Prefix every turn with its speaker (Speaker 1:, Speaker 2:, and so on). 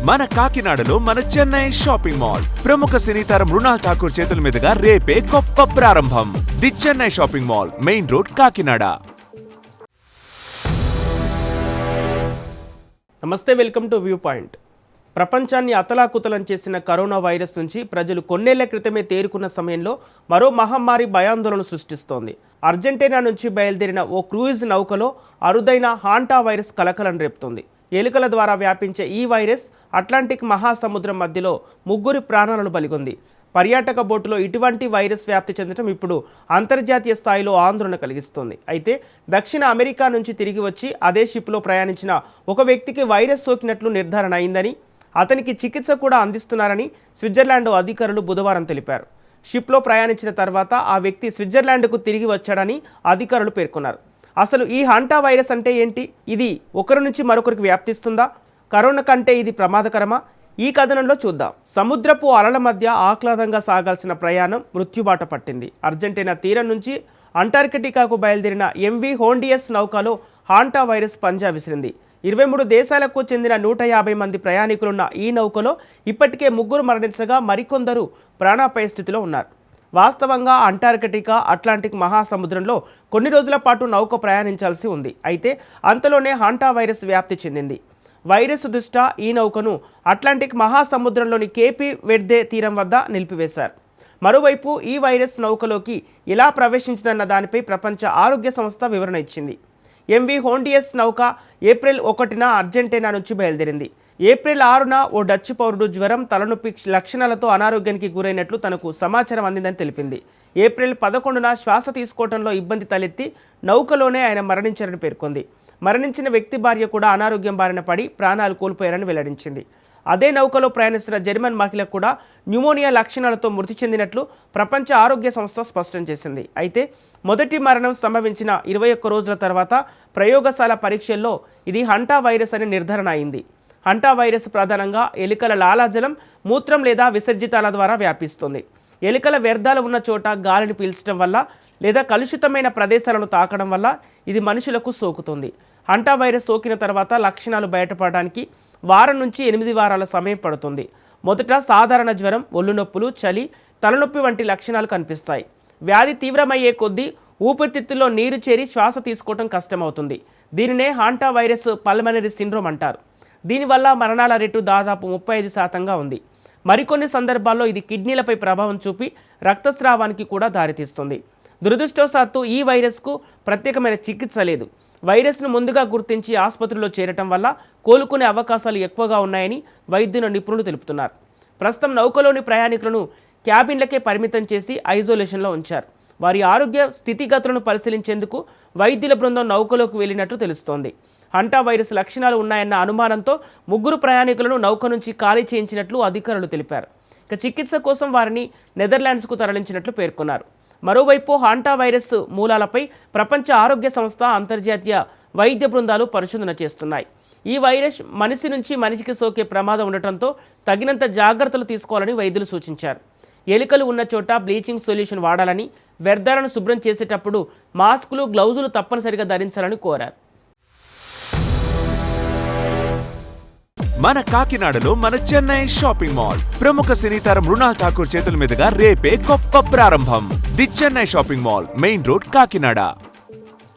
Speaker 1: మన కాకినాడలో మన చెన్నై షాపింగ్ మాల్ ప్రముఖ సినీతార మృణాల్ ఠాకూర్ చేతుల మీదుగా రేపే గొప్ప ప్రారంభం. The Chennai shopping mall, main road, Kakinada.
Speaker 2: నమస్తే, వెల్కమ్ టు వ్యూ పాయింట్. ప్రపంచాన్ని అతలాకుతలం చేసిన కరోనా వైరస్ నుంచి ప్రజలు కొన్నేళ్ల క్రితమే తేరుకున్న సమయంలో మరో మహమ్మారి భయాందోళన సృష్టిస్తోంది. అర్జెంటీనా నుంచి బయలుదేరిన ఓ క్రూయిజ్ నౌకలో అరుదైన హాంటా వైరస్ కలకలం రేపుతోంది. ఎలుకల ద్వారా వ్యాపించే ఈ వైరస్ అట్లాంటిక్ మహాసముద్రం మధ్యలో 3 ప్రాణాలను బలిగొంది. పర్యాటక బోటులో ఇటువంటి వైరస్ వ్యాప్తి చెందడం ఇప్పుడు అంతర్జాతీయ స్థాయిలో ఆందోళన కలిగిస్తోంది. అయితే దక్షిణ అమెరికా నుంచి తిరిగి వచ్చి అదే షిప్లో ప్రయాణించిన ఒక వ్యక్తికి వైరస్ సోకినట్లు నిర్ధారణ అయిందని, అతనికి చికిత్స కూడా అందిస్తున్నారని స్విట్జర్లాండ్ అధికారులు బుధవారం తెలిపారు. షిప్లో ప్రయాణించిన తర్వాత ఆ వ్యక్తి స్విట్జర్లాండ్కు తిరిగి వచ్చాడని అధికారులు పేర్కొన్నారు. అసలు ఈ హాంటా వైరస్ అంటే ఏంటి? ఇది ఒకరి నుంచి మరొకరికి వ్యాప్తిస్తుందా? కరోనా కంటే ఇది ప్రమాదకరమా? ఈ కథనంలో చూద్దాం. సముద్రపు అలల మధ్య ఆహ్లాదంగా సాగాల్సిన ప్రయాణం మృత్యుబాట పట్టింది. అర్జెంటీనా తీరం నుంచి అంటార్కిటికాకు బయలుదేరిన ఎంవి హోండియస్ నౌకలో హాంటా వైరస్ పంజా విసిరింది. 23 దేశాలకు చెందిన 150 మంది ప్రయాణికులున్న ఈ నౌకలో ఇప్పటికే 3 మరణించగా మరికొందరు ప్రాణాపాయ స్థితిలో ఉన్నారు. వాస్తవంగా అంటార్కిటికా, అట్లాంటిక్ మహాసముద్రంలో కొన్ని రోజుల పాటు నౌక ప్రయాణించాల్సి ఉంది. అయితే అంతలోనే హాంటా వైరస్ వ్యాప్తి చెందింది. వైరస్ దృష్ట్యా ఈ నౌకను అట్లాంటిక్ మహాసముద్రంలోని కేపీ వెర్దే తీరం వద్ద నిలిపివేశారు. మరోవైపు ఈ వైరస్ నౌకలోకి ఎలా ప్రవేశించిందన్న దానిపై ప్రపంచ ఆరోగ్య సంస్థ వివరణ ఇచ్చింది. ఎంవి హోండియస్ నౌక ఏప్రిల్ 1న అర్జెంటీనా నుంచి బయలుదేరింది. ఏప్రిల్ 6న ఓ డచ్ పౌరుడు జ్వరం, తలనొప్పి లక్షణాలతో అనారోగ్యానికి గురైనట్లు తనకు సమాచారం అందిందని తెలిపింది. ఏప్రిల్ 11న శ్వాస తీసుకోవడంలో ఇబ్బంది తలెత్తి నౌకలోనే ఆయన మరణించారని పేర్కొంది. మరణించిన వ్యక్తి భార్య కూడా అనారోగ్యం బారిన పడి ప్రాణాలు కోల్పోయారని వెల్లడించింది. అదే నౌకలో ప్రయాణిస్తున్న జర్మన్ మహిళ కూడా న్యూమోనియా లక్షణాలతో మృతి చెందినట్లు ప్రపంచ ఆరోగ్య సంస్థ స్పష్టం చేసింది. అయితే మొదటి మరణం సంభవించిన 21 రోజుల తర్వాత ప్రయోగశాల పరీక్షల్లో ఇది హాంటా వైరస్ అని నిర్ధారణ అయింది. హాంటా వైరస్ ప్రధానంగా ఎలుకల లాలాజలం, మూత్రం లేదా విసర్జితాల ద్వారా వ్యాపిస్తుంది. ఎలుకల వ్యర్థాలు ఉన్న చోట గాలిని పీల్చడం వల్ల లేదా కలుషితమైన ప్రదేశాలను తాకడం వల్ల ఇది మనుషులకు సోకుతుంది. హాంటా వైరస్ సోకిన తర్వాత లక్షణాలు బయటపడడానికి 1 నుంచి 8 వారాల సమయం పడుతుంది. మొదట సాధారణ జ్వరం, ఒళ్ళు నొప్పులు, చలి, తలనొప్పి వంటి లక్షణాలు కనిపిస్తాయి. వ్యాధి తీవ్రమయ్యే కొద్దీ ఊపిరితిత్తుల్లో నీరు చేరి శ్వాస తీసుకోవడం కష్టమవుతుంది. దీనినే హాంటా వైరస్ పల్మనరీ సిండ్రోమ్ అంటారు. దీనివల్ల మరణాల రేటు దాదాపు 35% ఉంది. మరికొన్ని సందర్భాల్లో ఇది కిడ్నీలపై ప్రభావం చూపి రక్తస్రావానికి కూడా దారితీస్తుంది. దురదృష్టవశాత్తు ఈ వైరస్కు ప్రత్యేకమైన చికిత్స లేదు. వైరస్ను ముందుగా గుర్తించి ఆసుపత్రిలో చేరటం వల్ల కోలుకునే అవకాశాలు ఎక్కువగా ఉన్నాయని వైద్యుల నిపుణులు తెలుపుతున్నారు. ప్రస్తుతం నౌకలోని ప్రయాణికులను క్యాబిన్లకే పరిమితం చేసి ఐసోలేషన్లో ఉంచారు. వారి ఆరోగ్య స్థితిగతులను పరిశీలించేందుకు వైద్యుల బృందం నౌకలోకి వెళ్ళినట్లు తెలుస్తోంది. హాంటా వైరస్ లక్షణాలు ఉన్నాయన్న అనుమానంతో 3 ప్రయాణికులను నౌక నుంచి ఖాళీ చేయించినట్లు అధికారులు తెలిపారు. ఇక చికిత్స కోసం వారిని నెదర్లాండ్స్కు తరలించినట్లు పేర్కొన్నారు. మరోవైపు హాంటా వైరస్ మూలాలపై ప్రపంచ ఆరోగ్య సంస్థ, అంతర్జాతీయ వైద్య బృందాలు పరిశోధన చేస్తున్నాయి. ఈ వైరస్ మనిషి నుంచి మనిషికి సోకే ప్రమాదం ఉండటంతో తగినంత జాగ్రత్తలు తీసుకోవాలని వైద్యులు సూచించారు. ఎలుకలు ఉన్న చోట బ్లీచింగ్ సొల్యూషన్ వాడాలని, వ్యర్థాలను శుభ్రం చేసేటప్పుడు మాస్కులు, గ్లౌజులు తప్పనిసరిగా ధరించాలని కోరారు.
Speaker 1: మన కాకినాడలో మన చెన్నై షాపింగ్ మాల్ ప్రముఖ సినీతార మృణాల్ ఠాకూర్ చేతుల మీదుగా రేపే గొప్ప ప్రారంభం. The Chennai shopping mall, main road, Kakinada.